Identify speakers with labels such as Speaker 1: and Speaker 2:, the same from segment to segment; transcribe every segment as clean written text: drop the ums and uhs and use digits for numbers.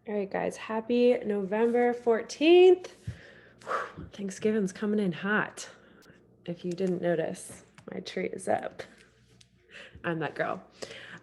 Speaker 1: All right, guys, happy November 14th. Thanksgiving's coming in hot. If you didn't notice, my tree is up. I'm that girl.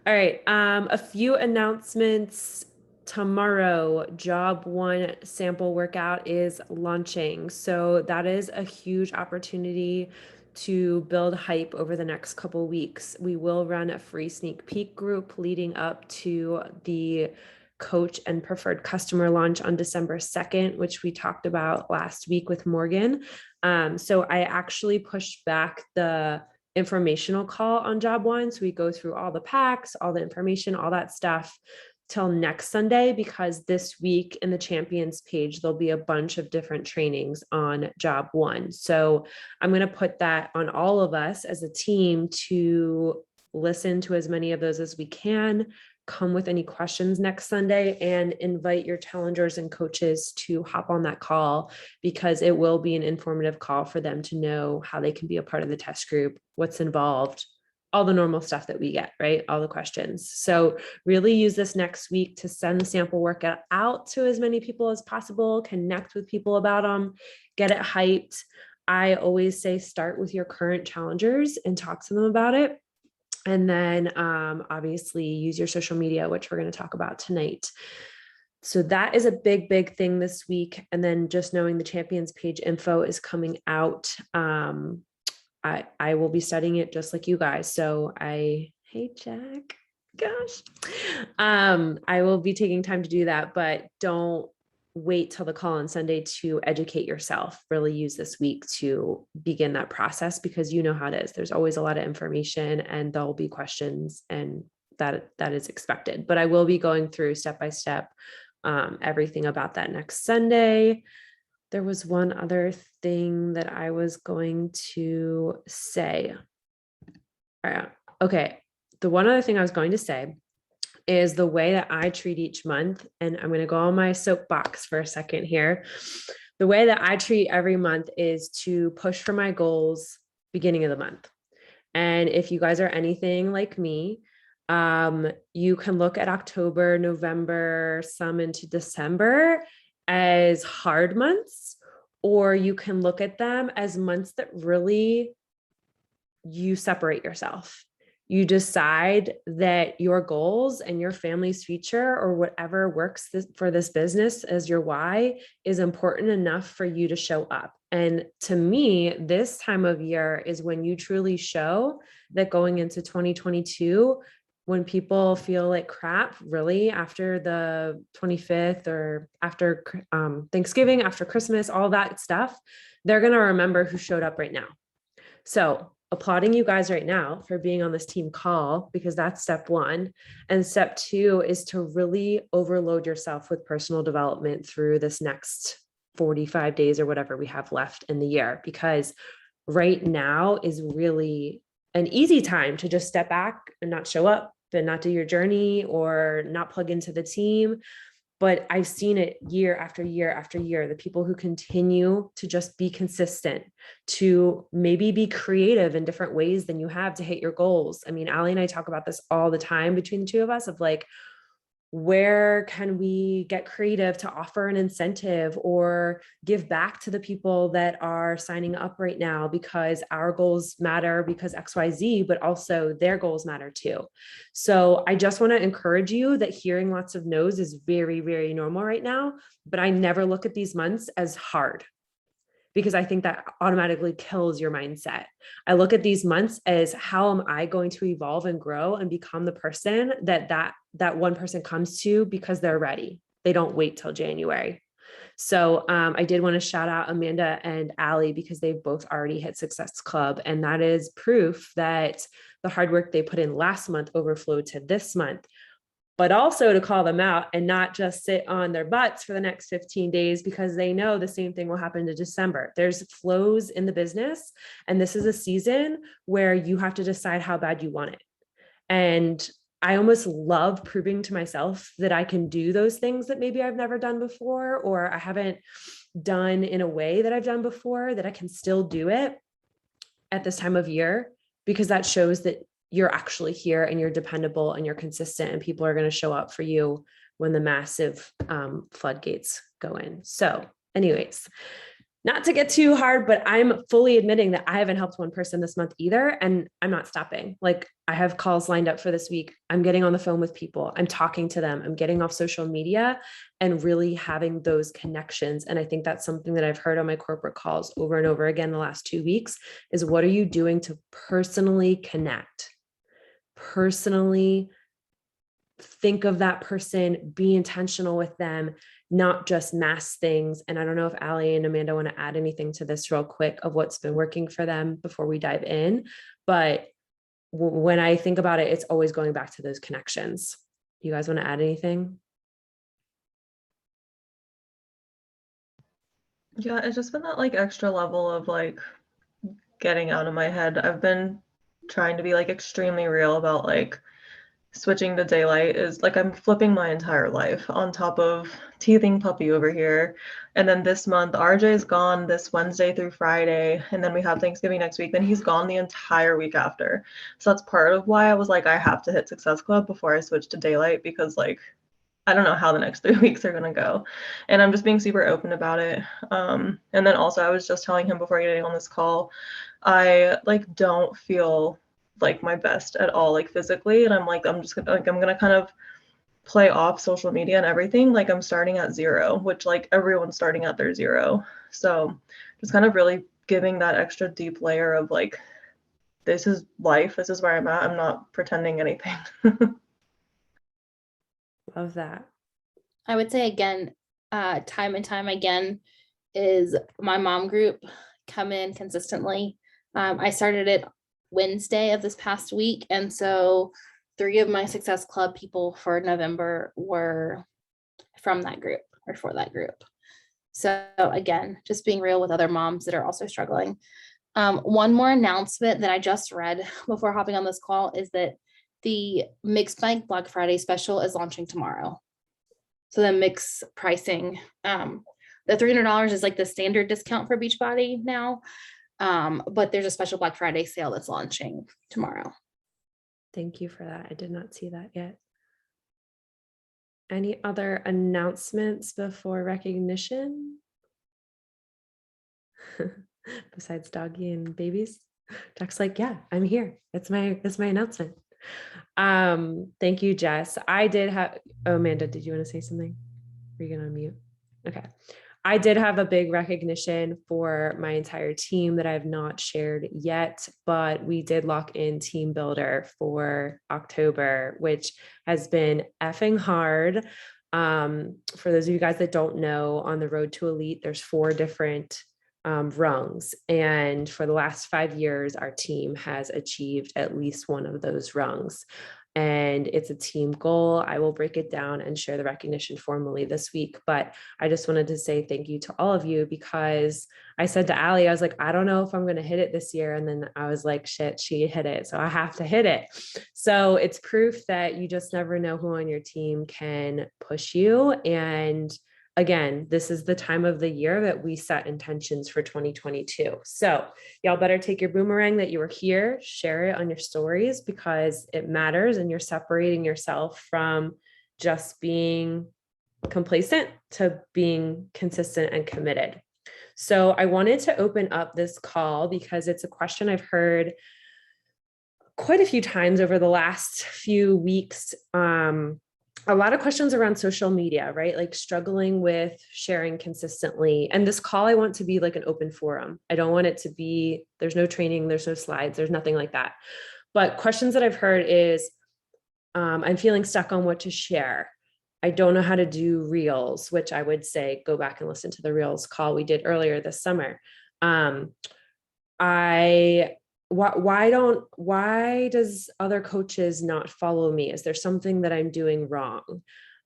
Speaker 1: All right, a few announcements. Tomorrow, Job One sample workout is launching. So that is a huge opportunity to build hype over the next couple weeks. We will run a free sneak peek group leading up to the coach and preferred customer launch on December 2nd, which we talked about last week with Morgan. So I actually pushed back the informational call on Job One. So we go through all the packs, all the information, all that stuff till next Sunday, because this week in the champions page, there'll be a bunch of different trainings on Job One. So I'm going to put that on all of us as a team to listen to as many of those as we can, come with any questions next Sunday, and invite your challengers and coaches to hop on that call, because it will be an informative call for them to know how they can be a part of the test group, what's involved, all the normal stuff that we get, right? All the questions. So really use this next week to send the sample workout out to as many people as possible, connect with people about them, get it hyped. I always say start with your current challengers and talk to them about it. And then obviously use your social media, which we're going to talk about tonight. So that is a big, big thing this week. And then just knowing the champions page info is coming out. I will be studying it just like you guys. So hey, Jack, gosh, I will be taking time to do that, but don't wait till the call on Sunday to educate yourself. Really use this week to begin that process, because you know how it is. There's always a lot of information and there'll be questions, and that is expected. But I will be going through step by step everything about that next Sunday. There was one other thing that I was going to say. Okay. The one other thing I was going to say is the way that I treat each month. And I'm going to go on my soapbox for a second here. The way that I treat every month is to push for my goals beginning of the month. And if you guys are anything like me, you can look at October, November, some into December as hard months, or you can look at them as months that really you separate yourself. You decide that your goals and your family's future, or whatever works for this business as your why, is important enough for you to show up. And to me, this time of year is when you truly show that going into 2022, when people feel like crap, really, after the 25th or after Thanksgiving, after Christmas, all that stuff, they're going to remember who showed up right now. So applauding you guys right now for being on this team call, because that's step one. And step two is to really overload yourself with personal development through this next 45 days or whatever we have left in the year, because right now is really an easy time to just step back and not show up and not do your journey or not plug into the team. But I've seen it year after year after year, the people who continue to just be consistent, to maybe be creative in different ways than you have to hit your goals. I mean, Allie and I talk about this all the time between the two of us, of like, where can we get creative to offer an incentive or give back to the people that are signing up right now, because our goals matter because XYZ, but also their goals matter too. So I just want to encourage you that hearing lots of no's is very, very normal right now, but I never look at these months as hard, because I think that automatically kills your mindset. I look at these months as, how am I going to evolve and grow and become the person that one person comes to because they're ready. They don't wait till January. So I did want to shout out Amanda and Allie, because they've both already hit Success Club. And that is proof that the hard work they put in last month overflowed to this month. But also to call them out and not just sit on their butts for the next 15 days, because they know the same thing will happen to December. There's flows in the business, and this is a season where you have to decide how bad you want it. And I almost love proving to myself that I can do those things that maybe I've never done before, or I haven't done in a way that I've done before, that I can still do it at this time of year, because that shows that you're actually here and you're dependable and you're consistent, and people are going to show up for you when the massive floodgates go in. So anyways, not to get too hard, but I'm fully admitting that I haven't helped one person this month either. And I'm not stopping. Like, I have calls lined up for this week. I'm getting on the phone with people. I'm talking to them. I'm getting off social media and really having those connections. And I think that's something that I've heard on my corporate calls over and over again the last 2 weeks is, what are you doing to personally connect? Personally think of that person, be intentional with them, not just mass things. And I don't know if Allie and Amanda want to add anything to this real quick of what's been working for them before we dive in. But when I think about it, it's always going back to those connections. You guys want to add anything?
Speaker 2: Yeah, it's just been that like extra level of like getting out of my head. I've been trying to be like extremely real about like switching to daylight is like I'm flipping my entire life on top of teething puppy over here. And then this month, RJ's gone this Wednesday through Friday. And then we have Thanksgiving next week. Then he's gone the entire week after. So that's part of why I was like, I have to hit Success Club before I switch to daylight because like I don't know how the next 3 weeks are gonna go. And I'm just being super open about it. And then also I was just telling him before getting on this call, I like don't feel like my best at all, like physically. And I'm just gonna I'm gonna kind of play off social media and everything. Like I'm starting at zero, which like everyone's starting at their zero. So just kind of really giving that extra deep layer of like, this is life, this is where I'm at. I'm not pretending anything.
Speaker 1: Love that.
Speaker 3: I would say again, time and time again, is my mom group come in consistently. I started it Wednesday of this past week. And so 3 of my Success Club people for November were from that group or for that group. So again, just being real with other moms that are also struggling. One more announcement that I just read before hopping on this call is that the Mixed Bag Black Friday special is launching tomorrow. So the mix pricing, the $300 is like the standard discount for Beachbody now. But there's a special Black Friday sale that's launching tomorrow.
Speaker 1: Thank you for that. I did not see that yet. Any other announcements before recognition? Besides doggy and babies? Jack's like, yeah, I'm here. That's my announcement. Thank you, Jess. I did have, oh, Amanda, did you want to say something? Are you gonna unmute? Okay. I did have a big recognition for my entire team that I have not shared yet, but we did lock in Team Builder for October, which has been effing hard. For those of you guys that don't know, on the road to elite, there's 4 different rungs. And for the last 5 years, our team has achieved at least one of those rungs. And it's a team goal. I will break it down and share the recognition formally this week. But I just wanted to say thank you to all of you, because I said to Allie, I was like, I don't know if I'm going to hit it this year. And then I was like, shit, she hit it. So I have to hit it. So it's proof that you just never know who on your team can push you. And again, this is the time of the year that we set intentions for 2022. So y'all better take your boomerang that you were here, share it on your stories, because it matters and you're separating yourself from just being complacent to being consistent and committed. So I wanted to open up this call because it's a question I've heard quite a few times over the last few weeks. A lot of questions around social media, right? Like struggling with sharing consistently. And this call, I want to be like an open forum. I don't want it to be, there's no training, there's no slides, there's nothing like that. But questions that I've heard is, I'm feeling stuck on what to share. I don't know how to do reels, which I would say, go back and listen to the reels call we did earlier this summer. Why does other coaches not follow me? Is there something that I'm doing wrong?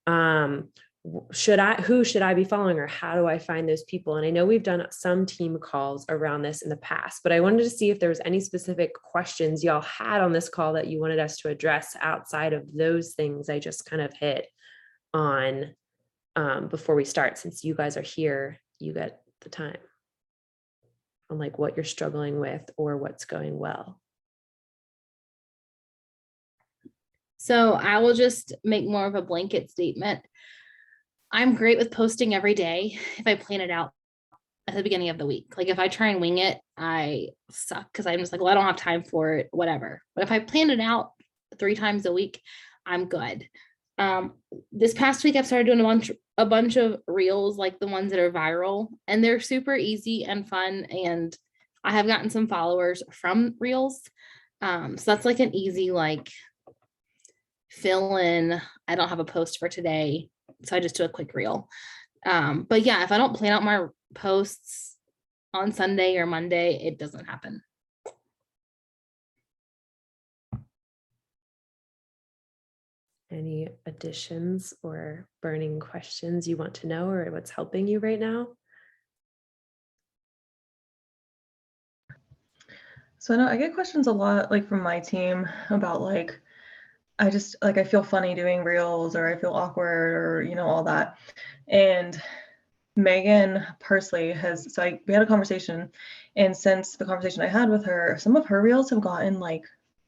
Speaker 1: Who should I be following, or how do I find those people? And I know we've done some team calls around this in the past, but I wanted to see if there was any specific questions y'all had on this call that you wanted us to address outside of those things I just kind of hit on before we start. Since you guys are here, you get the time on like what you're struggling with or what's going well.
Speaker 3: So I will just make more of a blanket statement. I'm great with posting every day if I plan it out at the beginning of the week. Like if I try and wing it, I suck because I'm just like, well, I don't have time for it, whatever. But if I plan it out 3 times a week, I'm good. Um, this past week I've started doing a bunch of reels, like the ones that are viral, and they're super easy and fun. And I have gotten some followers from reels. So that's like an easy, like, fill in. I don't have a post for today, so I just do a quick reel. But yeah, if I don't plan out my posts on Sunday or Monday, it doesn't happen.
Speaker 1: Any additions or burning questions you want to know, or what's helping you right now?
Speaker 2: So I know I get questions a lot, like from my team about like, I just like, I feel funny doing reels, or I feel awkward, or, you know, all that. And Megan Persley we had a conversation, and since the conversation I had with her, some of her reels have gotten like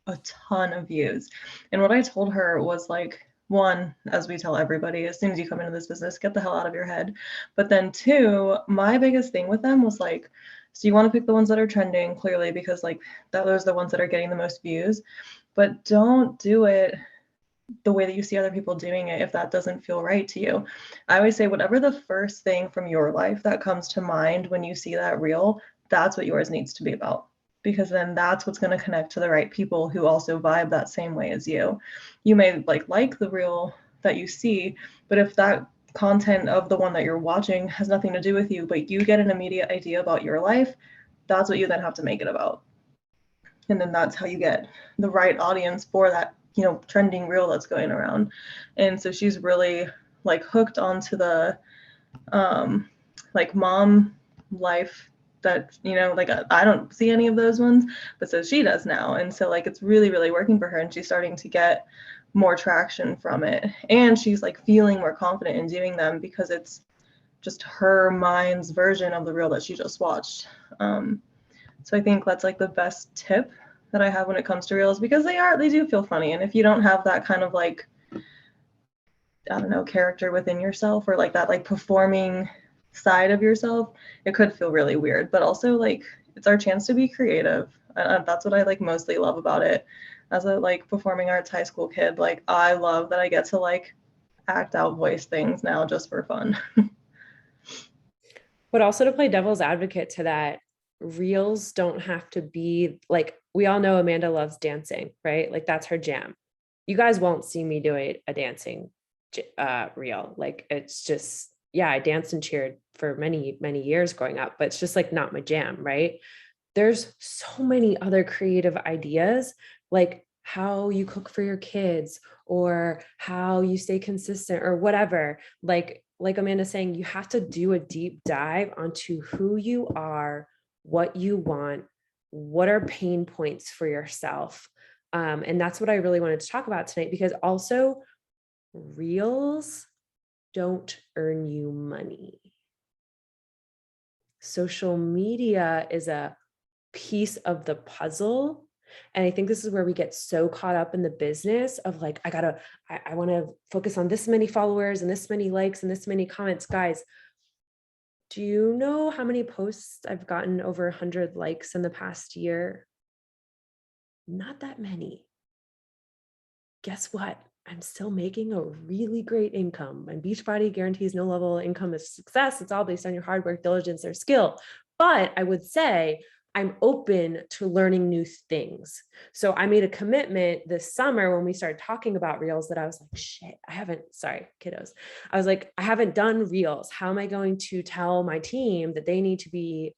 Speaker 2: a ton of views. And what I told her was like, one, as we tell everybody, as soon as you come into this business, get the hell out of your head. But then two, my biggest thing with them was like, so you want to pick the ones that are trending, clearly, because like those are the ones that are getting the most views, but don't do it the way that you see other people doing it if that doesn't feel right to you. I always say, whatever the first thing from your life that comes to mind when you see that reel, that's what yours needs to be about, because then that's what's going to connect to the right people who also vibe that same way as you. You may like the reel that you see, but if that content of the one that you're watching has nothing to do with you, but you get an immediate idea about your life, that's what you then have to make it about. And then that's how you get the right audience for that, you know, trending reel that's going around. And so she's really like hooked onto the like mom life that, you know, like I don't see any of those ones, but so she does now. And so like it's really, really working for her, and she's starting to get more traction from it. And she's like feeling more confident in doing them because it's just her mind's version of the reel that she just watched. So I think that's like the best tip that I have when it comes to reels, because they do feel funny. And if you don't have that kind of like, I don't know, character within yourself, or like that like performing side of yourself, it could feel really weird. But also like it's our chance to be creative. And that's what I like mostly love about it. As a like performing arts high school kid, like I love that I get to like act out voice things now just for fun.
Speaker 1: But also, to play devil's advocate to that, reels don't have to be like, we all know Amanda loves dancing, right? Like that's her jam. You guys won't see me doing a dancing reel. Like it's just, yeah, I danced and cheered for many, many years growing up, but it's just like not my jam, right? There's so many other creative ideas, like how you cook for your kids, or how you stay consistent, or whatever. Like Amanda's saying, you have to do a deep dive onto who you are, what you want, what are pain points for yourself. And that's what I really wanted to talk about tonight, because also reels don't earn you money. Social media is a piece of the puzzle. And I think this is where we get so caught up in the business of like, I want to focus on this many followers and this many likes and this many comments. Guys, do you know how many posts I've gotten over 100 likes in the past year? Not that many. Guess what? I'm still making a really great income. And Beachbody guarantees no level of income is success. It's all based on your hard work, diligence, or skill. But I would say I'm open to learning new things. So I made a commitment this summer when we started talking about reels that I was like, shit, sorry, kiddos. I was like, I haven't done reels. How am I going to tell my team that they need to be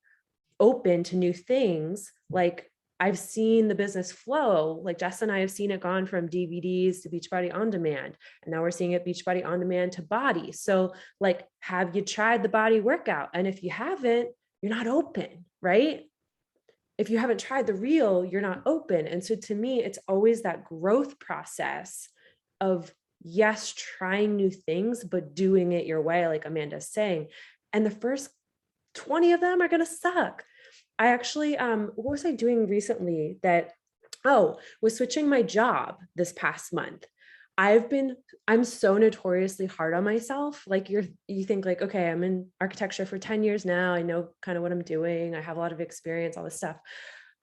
Speaker 1: open to new things? Like, I've seen the business flow. Like Jess and I have seen it gone from DVDs to Beachbody On Demand. And now we're seeing it Beachbody On Demand to Body. So like, have you tried the Body workout? And if you haven't, you're not open, right? If you haven't tried the reel, you're not open. And so to me, it's always that growth process of, yes, trying new things, but doing it your way, like Amanda's saying. And the first 20 of them are going to suck. I actually, what was I doing recently was switching my job this past month. I'm so notoriously hard on myself. Like you think like, okay, I'm in architecture for 10 years now. I know kind of what I'm doing. I have a lot of experience, all this stuff.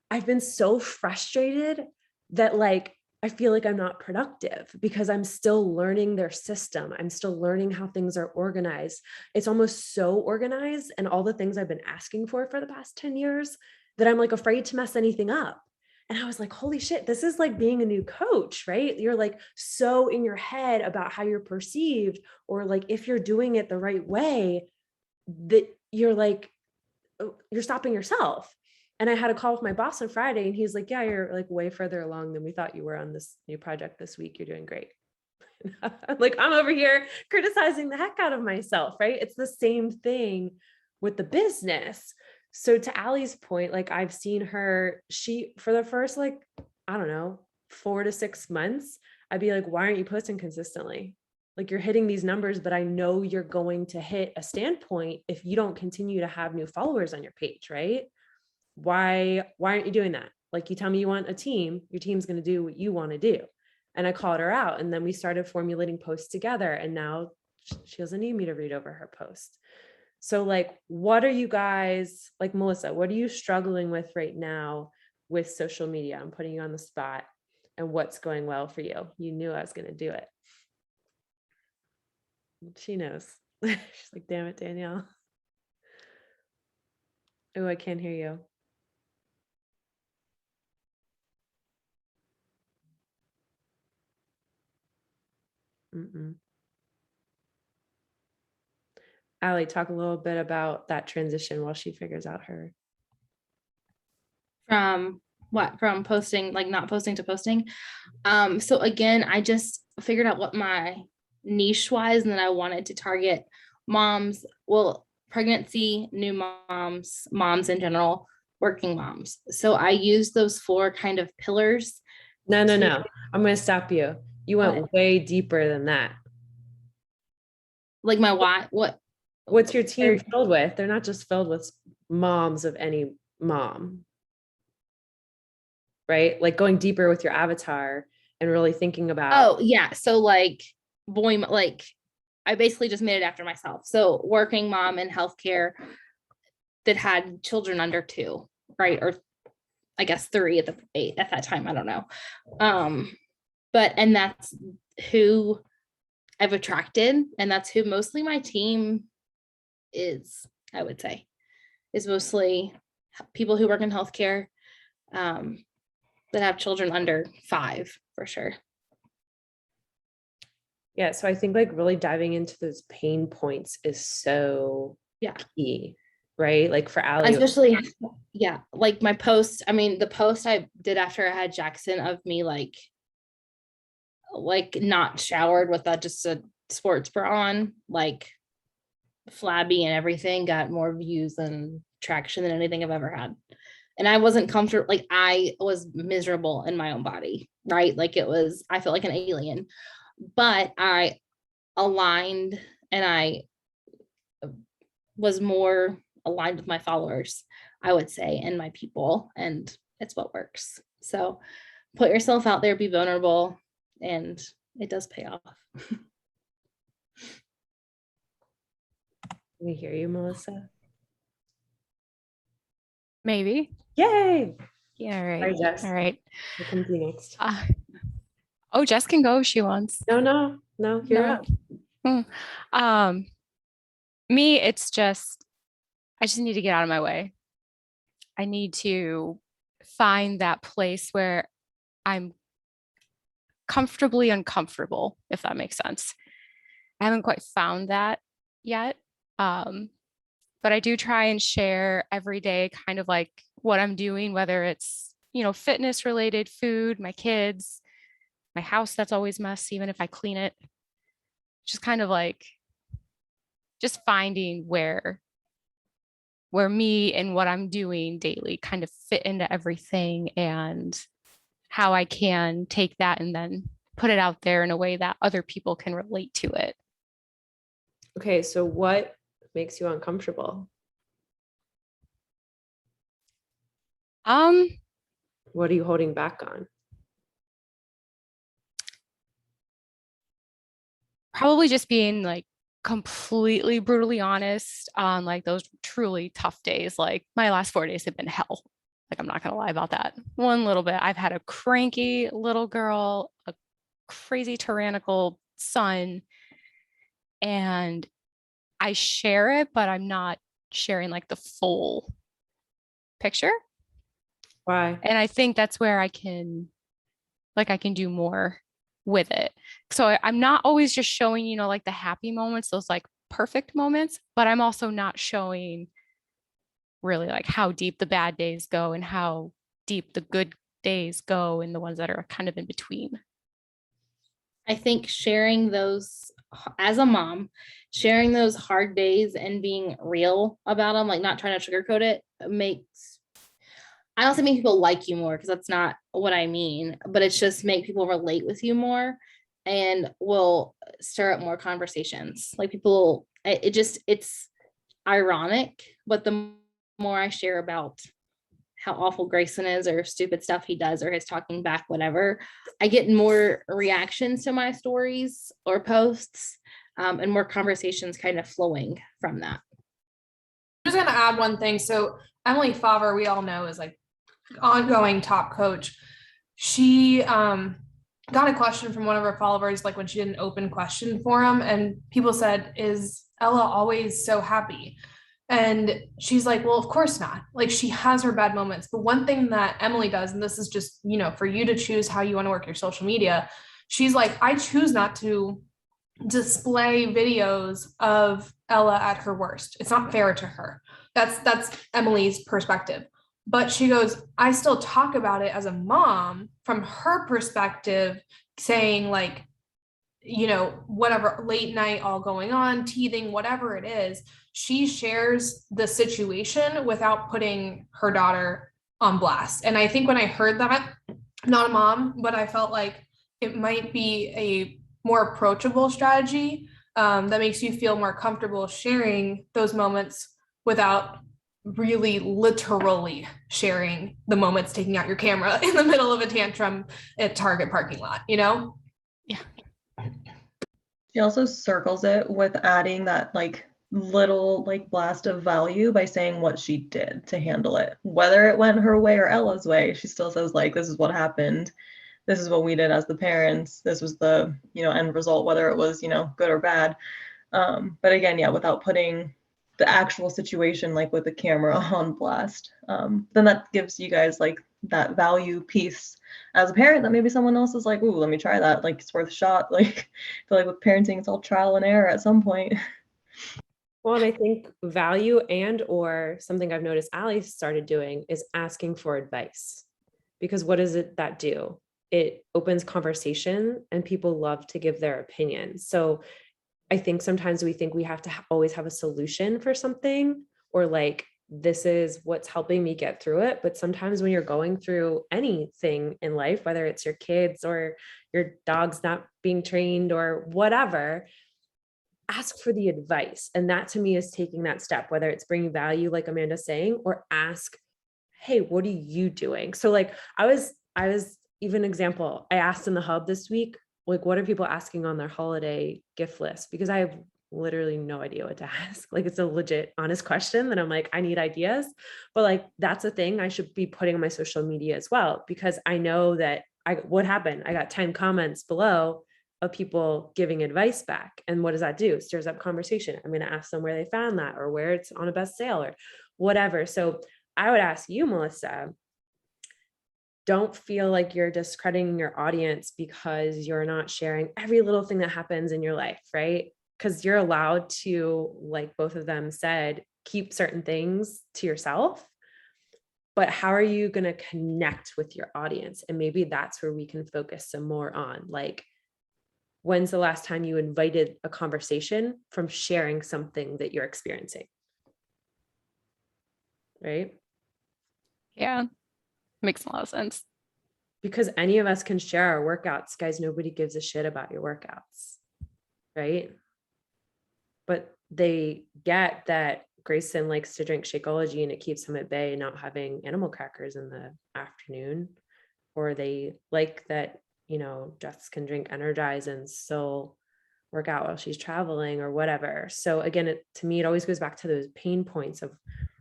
Speaker 1: I've been so frustrated that like, I feel like I'm not productive because I'm still learning their system. I'm still learning how things are organized. It's almost so organized and all the things I've been asking for the past 10 years that I'm like afraid to mess anything up. And I was like, holy shit, this is like being a new coach, right? You're like so in your head about how you're perceived, or like if you're doing it the right way, that you're like, you're stopping yourself. And I had a call with my boss on Friday and he's like, yeah, you're like way further along than we thought you were on this new project this week. You're doing great. Like I'm over here criticizing the heck out of myself, right? It's the same thing with the business. So to Allie's point, like I've seen her, she, for the first, like, I don't know, 4 to 6 months, I'd be like, why aren't you posting consistently? Like you're hitting these numbers, but I know you're going to hit a standpoint if you don't continue to have new followers on your page, right? Why aren't you doing that? Like you tell me you want a team, your team's going to do what you want to do. And I called her out and then we started formulating posts together and now she doesn't need me to read over her post. So like, what are you guys, like Melissa, what are you struggling with right now with social media? I'm putting you on the spot, and what's going well for you? You knew I was going to do it. She knows. She's like, damn it, Danielle. Oh, I can't hear you. Mm-mm. Allie, talk a little bit about that transition while she figures out her.
Speaker 3: From what? From posting, like not posting to posting. So again, I just figured out what my niche was, and then I wanted to target moms, well, pregnancy, new moms, moms in general, working moms. So I used those 4 kind of pillars.
Speaker 1: No.
Speaker 3: to-
Speaker 1: I'm going to stop you. You went
Speaker 3: What?
Speaker 1: way deeper than that.
Speaker 3: Like my why, what?
Speaker 1: What's your team filled with? They're not just filled with moms of any mom, right? Like going deeper with your avatar and really thinking about.
Speaker 3: Oh yeah, so like boy, like I basically just made it after myself. So working mom in healthcare that had children under 2, right? Or I guess 3 at that time. I don't know. But and that's who I've attracted, and that's who mostly my team is, I would say, is mostly people who work in healthcare, that have children under 5 for sure.
Speaker 1: Yeah. So I think like really diving into those pain points is so key, right? Like for Allie,
Speaker 3: Especially, yeah, like my post, I mean, the post I did after I had Jackson of me like not showered with just a sports bra on, like flabby and everything, got more views and traction than anything I've ever had. And I wasn't comfortable, like I was miserable in my own body, right? Like I felt like an alien, but I aligned and I was more aligned with my followers, I would say, and my people, and it's what works. So put yourself out there, be vulnerable, and it does pay off.
Speaker 1: we hear you, Melissa.
Speaker 4: Maybe.
Speaker 1: Yay.
Speaker 4: Yeah. All right.
Speaker 1: Sorry, Jess.
Speaker 4: All right.
Speaker 1: What comes to you next?
Speaker 4: Oh, Jess can go if she wants.
Speaker 1: No. You're
Speaker 4: No.
Speaker 1: up.
Speaker 4: Me, it's just, I just need to get out of my way. I need to find that place where I'm comfortably uncomfortable, if that makes sense. I haven't quite found that yet. But I do try and share every day kind of like what I'm doing, whether it's, fitness related, food, my kids, my house that's always messy, even if I clean it. Just kind of like just finding where me and what I'm doing daily kind of fit into everything, and how I can take that and then put it out there in a way that other people can relate to it.
Speaker 1: Okay. So what makes you uncomfortable? What are you holding back on?
Speaker 4: probably just being like completely brutally honest on like those truly tough days. Like my last 4 days have been hell. Like I'm not gonna lie about that one little bit. I've had a cranky little girl, a crazy tyrannical son, and I share it, but I'm not sharing like the full picture.
Speaker 1: Why?
Speaker 4: And I think that's where I can do more with it. So I'm not always just showing, like the happy moments, those like perfect moments, but I'm also not showing really like how deep the bad days go and how deep the good days go and the ones that are kind of in between.
Speaker 3: I think sharing those as a mom, sharing those hard days and being real about them, like not trying to sugarcoat it, makes, I don't say make people like you more because that's not what I mean, but it's just make people relate with you more and will stir up more conversations. Like people, it's ironic, but the more I share about how awful Grayson is or stupid stuff he does or his talking back, whatever, I get more reactions to my stories or posts, and more conversations kind of flowing from that.
Speaker 5: I'm just going to add one thing. So Emily Favre, we all know, is like ongoing top coach. She got a question from one of her followers, like when she did an open question forum, and people said, is Ella always so happy? And she's like, well, of course not. Like she has her bad moments. But one thing that Emily does, and this is just, for you to choose how you want to work your social media, she's like, I choose not to display videos of Ella at her worst. It's not fair to her. That's Emily's perspective. But she goes, I still talk about it as a mom from her perspective, saying like, whatever, late night all going on, teething, whatever it is, she shares the situation without putting her daughter on blast. And I think when I heard that, I'm not a mom, but I felt like it might be a more approachable strategy that makes you feel more comfortable sharing those moments without really literally sharing the moments taking out your camera in the middle of a tantrum at Target parking lot,
Speaker 4: Yeah.
Speaker 2: She also circles it with adding that like little like blast of value by saying what she did to handle it. Whether it went her way or Ella's way, she still says like, this is what happened. This is what we did as the parents. This was the, end result, whether it was, good or bad. But again, yeah, without putting the actual situation like with the camera on blast, then that gives you guys like that value piece as a parent that maybe someone else is like, ooh, let me try that. Like it's worth a shot. Like I feel like with parenting, it's all trial and error at some point.
Speaker 1: Well, and I think value and or something I've noticed Allie started doing is asking for advice. Because what does that do? It opens conversation and people love to give their opinion. So I think sometimes we think we have to always have a solution for something, or like, this is what's helping me get through it. But sometimes when you're going through anything in life, whether it's your kids or your dog's not being trained or whatever, ask for the advice. And that to me is taking that step, whether it's bringing value, like Amanda's saying, or ask, hey, what are you doing? So like I was even example, I asked in the hub this week, like, what are people asking on their holiday gift list? Because I have literally no idea what to ask. Like, it's a legit honest question that I'm like, I need ideas, but like, that's a thing I should be putting on my social media as well, because I know that what happened? I got 10 comments below of people giving advice back. And what does that do? It stirs up conversation. I'm going to ask them where they found that or where it's on a best sale or whatever. So I would ask you, Melissa, don't feel like you're discrediting your audience because you're not sharing every little thing that happens in your life, right? Because you're allowed to, like both of them said, keep certain things to yourself. But how are you going to connect with your audience? And maybe that's where we can focus some more on, like, when's the last time you invited a conversation from sharing something that you're experiencing? Right?
Speaker 4: Yeah. Makes a lot of sense.
Speaker 1: Because any of us can share our workouts, guys. Nobody gives a shit about your workouts, right? But they get that Grayson likes to drink Shakeology and it keeps him at bay, not having animal crackers in the afternoon. Or they like that, Jess can drink Energize and still work out while she's traveling or whatever. So again, to me, it always goes back to those pain points of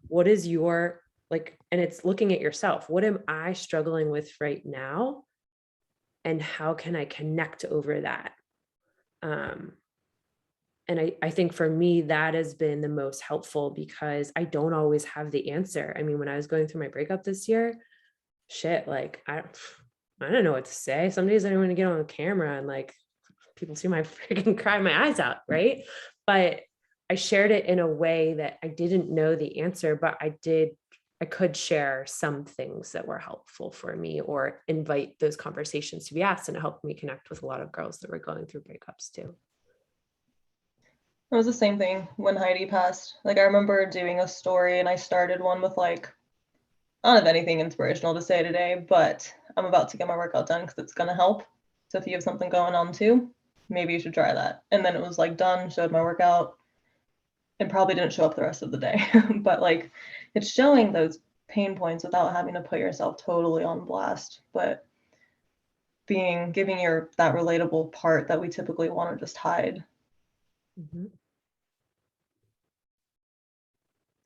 Speaker 1: what is your like, and it's looking at yourself. What am I struggling with right now? And how can I connect over that? And I think for me, that has been the most helpful because I don't always have the answer. I mean, when I was going through my breakup this year, shit, like I don't know what to say. Some days I don't want to get on the camera and like people see my freaking cry my eyes out, right? But I shared it in a way that I didn't know the answer, but I could share some things that were helpful for me or invite those conversations to be asked, and it helped me connect with a lot of girls that were going through breakups too.
Speaker 2: It was the same thing when Heidi passed. Like I remember doing a story and I started one with like, I don't have anything inspirational to say today, but I'm about to get my workout done because it's going to help. So if you have something going on too, maybe you should try that. And then it was like done, showed my workout, and probably didn't show up the rest of the day. But like it's showing those pain points without having to put yourself totally on blast, but giving that relatable part that we typically want to just hide.
Speaker 1: Mm-hmm.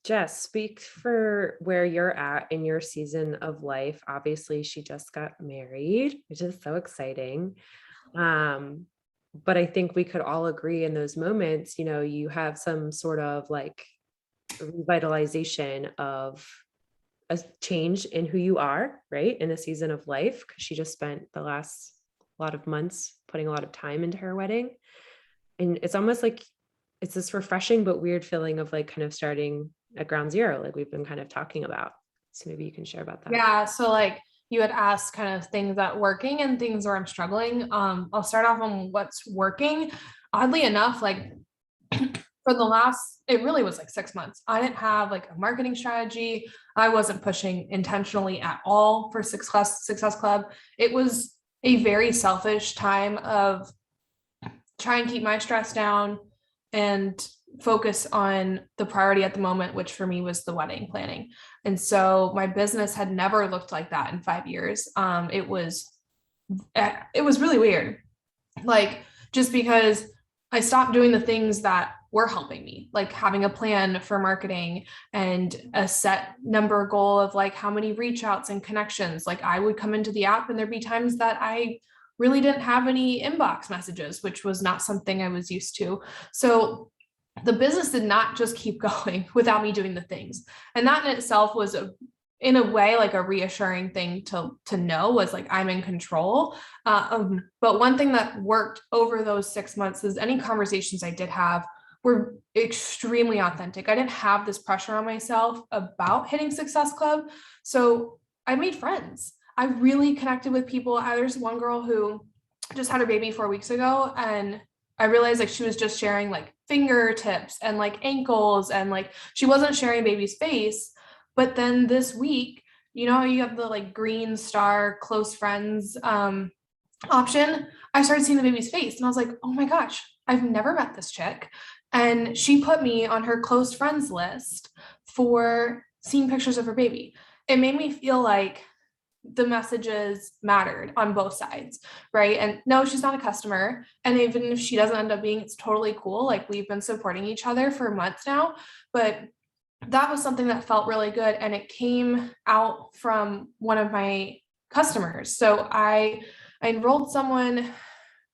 Speaker 1: Jess, speak for where you're at in your season of life. Obviously, she just got married, which is so exciting. But I think we could all agree in those moments, you know, you have some sort of like revitalization of a change in who you are, right? In a season of life, because she just spent the last lot of months putting a lot of time into her wedding. And it's almost like it's this refreshing but weird feeling of like kind of starting at ground zero, like we've been kind of talking about. So maybe you can share about that.
Speaker 5: Yeah. So like you had asked kind of things that working and things where I'm struggling. I'll start off on what's working. Oddly enough, like for the last, it really was like 6 months. I didn't have like a marketing strategy. I wasn't pushing intentionally at all for Success Club. It was a very selfish time of try and keep my stress down and focus on the priority at the moment, which for me was the wedding planning. And so my business had never looked like that in 5 years. It was really weird. Like, just because I stopped doing the things that were helping me, like having a plan for marketing and a set number goal of like how many reach outs and connections. Like I would come into the app and there'd be times that I really didn't have any inbox messages, which was not something I was used to. So the business did not just keep going without me doing the things. And that in itself was in a way, like a reassuring thing to know, was like, I'm in control. But one thing that worked over those 6 months is any conversations I did have were extremely authentic. I didn't have this pressure on myself about hitting Success Club. So I made friends. I really connected with people. There's one girl who just had her baby 4 weeks ago, and I realized like she was just sharing like fingertips and like ankles, and like she wasn't sharing baby's face. But then this week, you know, you have the like green star close friends option. I started seeing the baby's face and I was like, oh my gosh, I've never met this chick. And she put me on her close friends list for seeing pictures of her baby. It made me feel like the messages mattered on both sides, right? And no, she's not a customer. And even if she doesn't end up being, it's totally cool. Like we've been supporting each other for months now, but that was something that felt really good. And it came out from one of my customers. So I enrolled someone,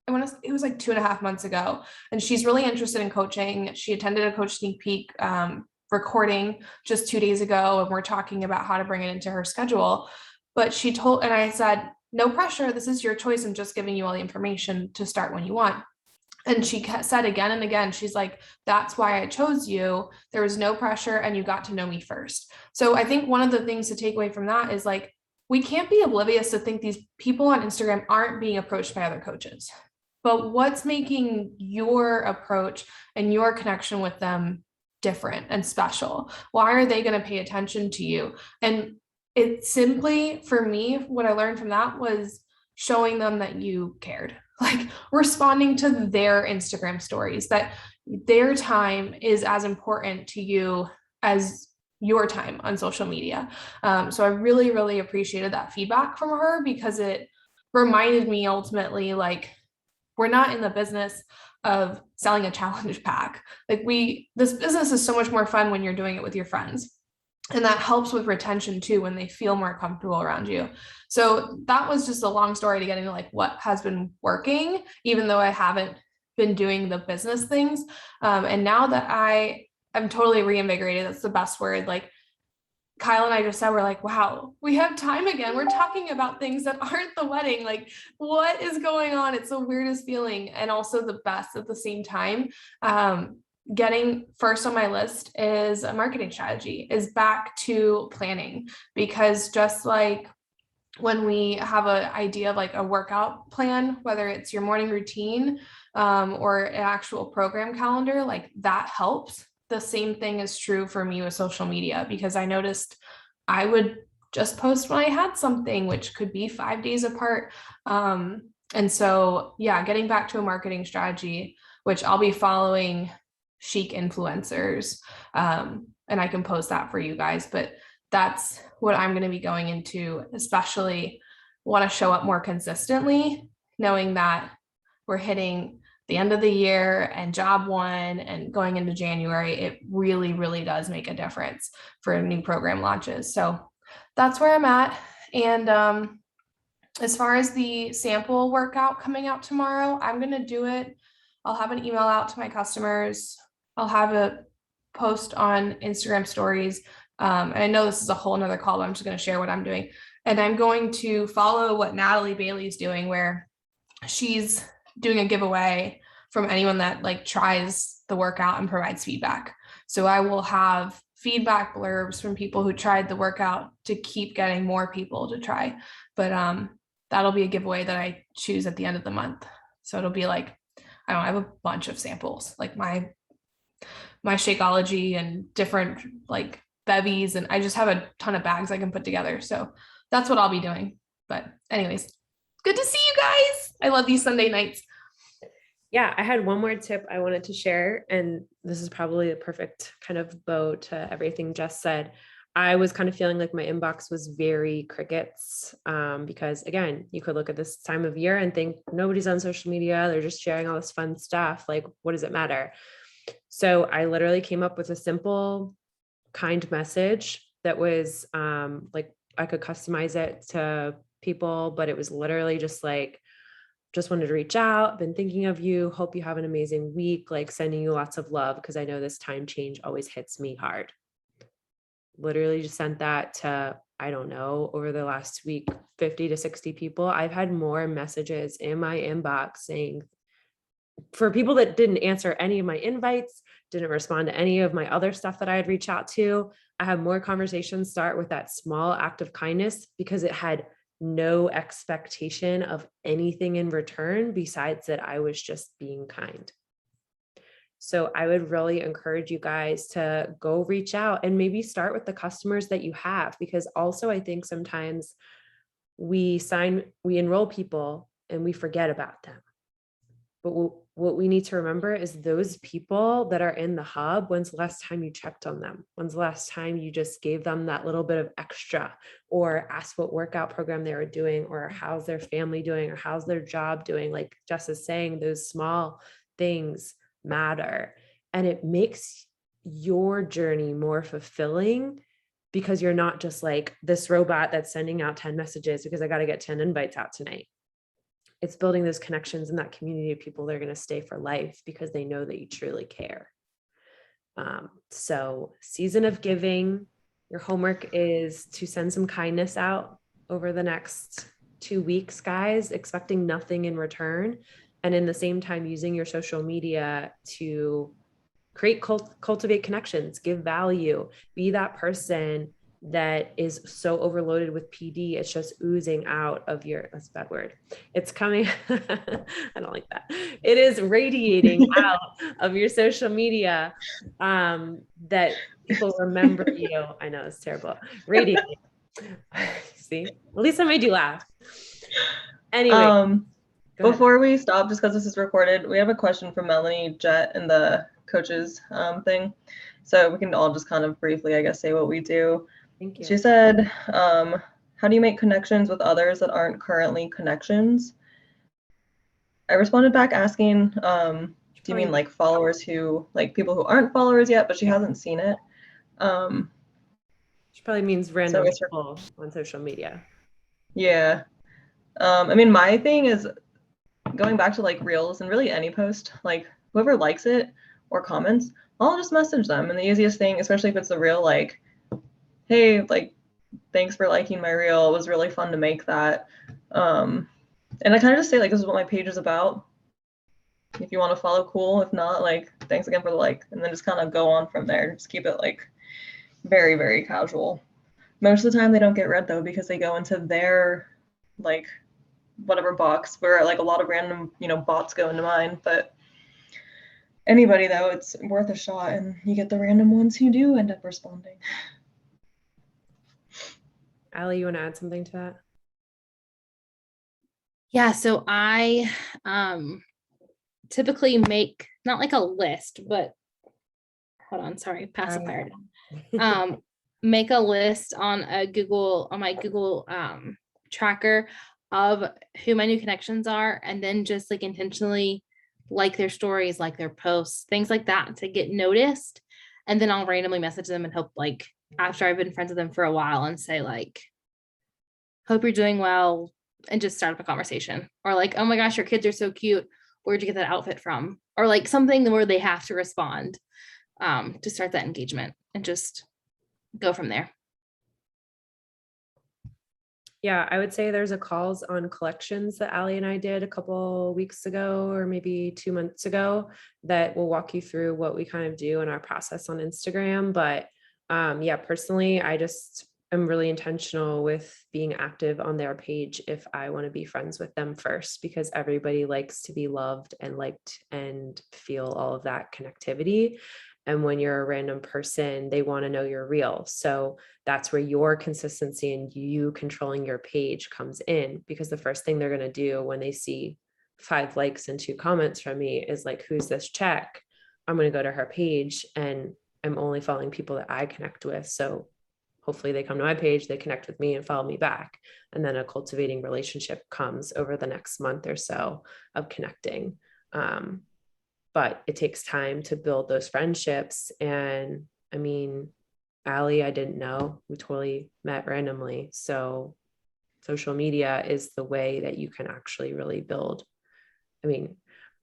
Speaker 5: it was like 2.5 months ago, and she's really interested in coaching. She attended a Coach Sneak Peek recording just 2 days ago, and we're talking about how to bring it into her schedule. But and I said, no pressure. This is your choice. I'm just giving you all the information to start when you want. And she said again and again, she's like, that's why I chose you. There was no pressure and you got to know me first. So I think one of the things to take away from that is like, we can't be oblivious to think these people on Instagram aren't being approached by other coaches. But what's making your approach and your connection with them different and special? Why are they going to pay attention to you? And it simply, for me, what I learned from that was showing them that you cared, like responding to their Instagram stories, that their time is as important to you as your time on social media. So I really, really appreciated that feedback from her, because it reminded me ultimately, like, we're not in the business of selling a challenge pack. Like this business is so much more fun when you're doing it with your friends. And that helps with retention too, when they feel more comfortable around you. So that was just a long story to get into like what has been working, even though I haven't been doing the business things. And now that I'm totally reinvigorated, that's the best word. Like Kyle and I just said, we're like, wow, we have time again. We're talking about things that aren't the wedding. Like, what is going on? It's the weirdest feeling and also the best at the same time. Getting first on my list is a marketing strategy, is back to planning, because just like when we have an idea of like a workout plan, whether it's your morning routine or an actual program calendar, like that helps. The same thing is true for me with social media, because I noticed I would just post when I had something, which could be 5 days apart. And so, yeah, getting back to a marketing strategy, which I'll be following chic influencers. And I can post that for you guys, but that's what I'm going to be going into, especially want to show up more consistently, knowing that we're hitting the end of the year and job one and going into January. It really, really does make a difference for new program launches. So that's where I'm at. And as far as the sample workout coming out tomorrow, I'm going to do it. I'll have an email out to my customers. I'll have a post on Instagram stories. And I know this is a whole nother call, but I'm just going to share what I'm doing. And I'm going to follow what Natalie Bailey's doing, where she's doing a giveaway from anyone that like tries the workout and provides feedback. So I will have feedback blurbs from people who tried the workout to keep getting more people to try. But that'll be a giveaway that I choose at the end of the month. So it'll be like, I have a bunch of samples, like my Shakeology and different like bevies, and I just have a ton of bags I can put together. So that's what I'll be doing. But anyways, good to see you guys. I love these Sunday nights.
Speaker 1: Yeah, I had one more tip I wanted to share, and this is probably a perfect kind of bow to everything Jess said. I was kind of feeling like my inbox was very crickets, because again, you could look at this time of year and think nobody's on social media. They're just sharing all this fun stuff. Like, what does it matter? So I literally came up with a simple, kind message that was like I could customize it to people, but it was literally just like, just wanted to reach out, been thinking of you, hope you have an amazing week, like sending you lots of love, because I know this time change always hits me hard. Literally just sent that to, I don't know, over the last week, 50 to 60 people. I've had more messages in my inbox saying, for people that didn't answer any of my invites, didn't respond to any of my other stuff that I had reached out to, I had more conversations start with that small act of kindness, because it had no expectation of anything in return besides that I was just being kind. So I would really encourage you guys to go reach out and maybe start with the customers that you have, because also I think sometimes we enroll people and we forget about them. But what we need to remember is those people that are in the hub, when's the last time you checked on them? When's the last time you just gave them that little bit of extra, or asked what workout program they were doing, or how's their family doing, or how's their job doing? Like Jess is saying, those small things matter, and it makes your journey more fulfilling, because you're not just like this robot that's sending out 10 messages because I got to get 10 invites out tonight. It's building those connections in that community of people that are going to stay for life because they know that you truly care. So season of giving, your homework is to send some kindness out over the next 2 weeks, guys, expecting nothing in return. And in the same time, using your social media to create, cultivate connections, give value, be that person that is so overloaded with PD, it's just oozing out of your, that's a bad word. It's coming, I don't like that. It is radiating out of your social media, that people remember you. I know it's terrible. Radiating. See, at least I made you laugh. Anyway.
Speaker 2: Before we stop, just because this is recorded, we have a question from Melanie Jett in the coaches thing. So we can all just kind of briefly, I guess, say what we do.
Speaker 1: Thank you.
Speaker 2: She said, how do you make connections with others that aren't currently connections? I responded back asking, Do you
Speaker 1: Oh,
Speaker 2: mean
Speaker 1: yeah.
Speaker 2: like followers who, like people who aren't followers yet, but she hasn't seen it?
Speaker 1: Which probably means
Speaker 2: So
Speaker 1: random
Speaker 2: it's her,
Speaker 1: people on social media.
Speaker 2: yeah. I mean, my thing is going back to like reels and really any post, like whoever likes it or comments, I'll just message them. And the easiest thing, especially if it's a reel, like, hey, like, thanks for liking my reel. It was really fun to make that. And I kind of just say, like, this is what my page is about. If you want to follow, cool. If not, like, thanks again for the like. And then just kind of go on from there. Just keep it like very, very casual. Most of the time they don't get read though, because they go into their like whatever box where like a lot of random, bots go into mine. But anybody though, it's worth a shot, and you get the random ones who do end up responding.
Speaker 1: Allie, you want to add something to that?
Speaker 3: Yeah, so I typically make not like a list, but hold on, sorry, pacifier. Make a list on my Google tracker of who my new connections are, and then just like intentionally like their stories, like their posts, things like that to get noticed. And then I'll randomly message them and hope, like, after I've been friends with them for a while, and say like, hope you're doing well, and just start up a conversation. Or like, oh my gosh, your kids are so cute. Where'd you get that outfit from? Or like something where they have to respond to start that engagement, and just go from there.
Speaker 1: Yeah, I would say there's a calls on collections that Allie and I did a couple weeks ago, or maybe 2 months ago, that will walk you through what we kind of do in our process on Instagram. But yeah, personally, I just am really intentional with being active on their page if I want to be friends with them first, because everybody likes to be loved and liked and feel all of that connectivity. And when you're a random person, they want to know you're real. So that's where your consistency and you controlling your page comes in, because the first thing they're going to do when they see 5 likes and 2 comments from me is like, who's this check? I'm going to go to her page, and I'm only following people that I connect with. So hopefully they come to my page, they connect with me and follow me back. And then a cultivating relationship comes over the next month or so of connecting. But it takes time to build those friendships. And I mean, Allie, I didn't know. We totally met randomly. So social media is the way that you can actually really build. I mean,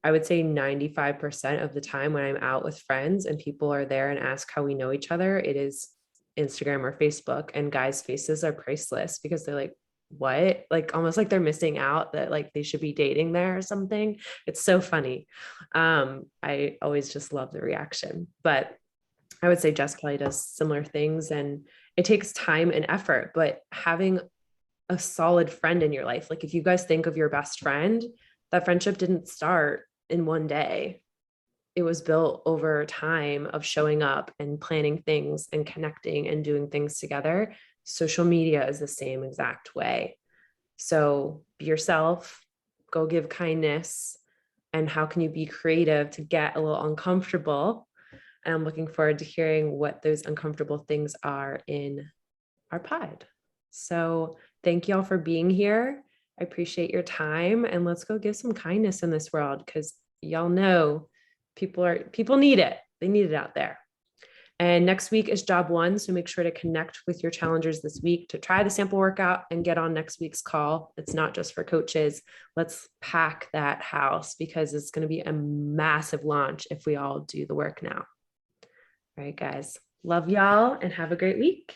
Speaker 1: I would say 95% of the time when I'm out with friends and people are there and ask how we know each other, it is Instagram or Facebook, and guys' faces are priceless, because they're like, what? Like almost like they're missing out, that like they should be dating there or something. It's so funny. I always just love the reaction. But I would say Jess probably does similar things, and it takes time and effort, but having a solid friend in your life, like if you guys think of your best friend, that friendship didn't start in one day. It was built over time of showing up and planning things and connecting and doing things together. Social media is the same exact way. So be yourself, go give kindness. And how can you be creative to get a little uncomfortable? And I'm looking forward to hearing what those uncomfortable things are in our pod. So thank y'all for being here. I appreciate your time, and let's go give some kindness in this world, because y'all know people need it. They need it out there. And next week is job 1. So make sure to connect with your challengers this week to try the sample workout and get on next week's call. It's not just for coaches. Let's pack that house, because it's going to be a massive launch if we all do the work now. All right, guys. Love y'all and have a great week.